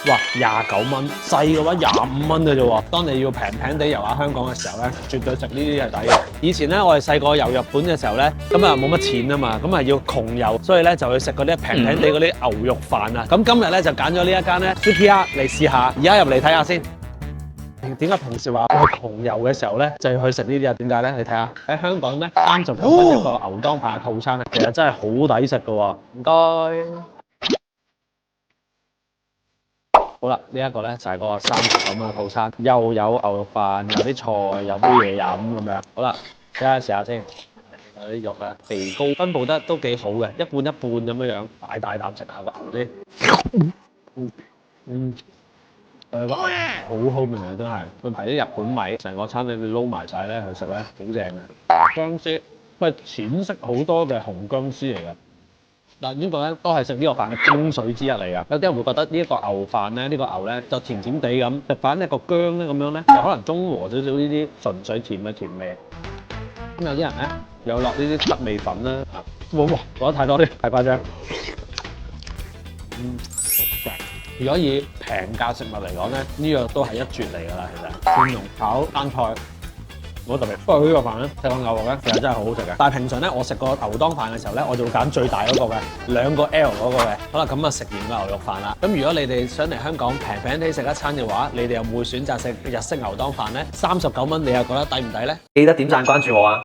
哇29蚊，細嘅話25蚊嘅啫喎。當你要平平地遊下香港嘅時候咧，絕對食呢啲係抵嘅。以前咧我哋細個遊日本嘅時候咧，咁啊冇乜錢啊嘛，咁啊要窮遊，所以咧就去食嗰啲平平地嗰啲牛肉飯啊。咁今日咧就揀咗呢一間咧 Sukiya 嚟試下，而家入嚟睇下先。點解平時話去窮遊嘅時候咧，就要去食呢啲啊？點解咧？你睇下喺香港咧，39蚊一個牛當飯嘅套餐咧，其實真係好抵食㗎喎。唔該。好啦，呢一個咧就係嗰個39蚊嘅套餐，又有牛肉飯，有啲菜，有杯嘢飲咁樣。好啦，睇下試下先。有啲肉啊，肥膏分佈得都幾好嘅，一半一半咁樣，大大啖食下個牛啲。好好味啊！真係，佢排啲日本米，成個餐你撈埋晒咧去食咧，好正嘅。薑絲，佢係淺色好多嘅紅薑絲嚟嘅。嗱，呢個咧都係食呢個飯嘅精髓之一嚟㗎。有啲人會覺得呢一個牛飯咧，呢個牛咧就甜甜地咁，食飯呢個薑咧咁樣咧，就可能中和少少呢啲純粹甜嘅甜味。咁有啲人咧又落呢啲七味粉啦，哇，落得太多啲，太誇張。如果以平價食物嚟講咧，呢樣都係一絕嚟㗎啦，其實。蒜蓉炒生菜，冇特別。不過呢個飯咧，食個牛肉咧，其實真係好好食嘅。但係平常咧，我食個牛當飯嘅時候咧，我就會揀最大嗰個嘅，2個 L 嗰個嘅。好啦，咁啊食完個牛肉飯啦。咁如果你哋想嚟香港平平地食一餐嘅話，你哋又會選擇食日式牛當飯咧？39蚊，你又覺得抵唔抵咧？記得點讚關注我啊！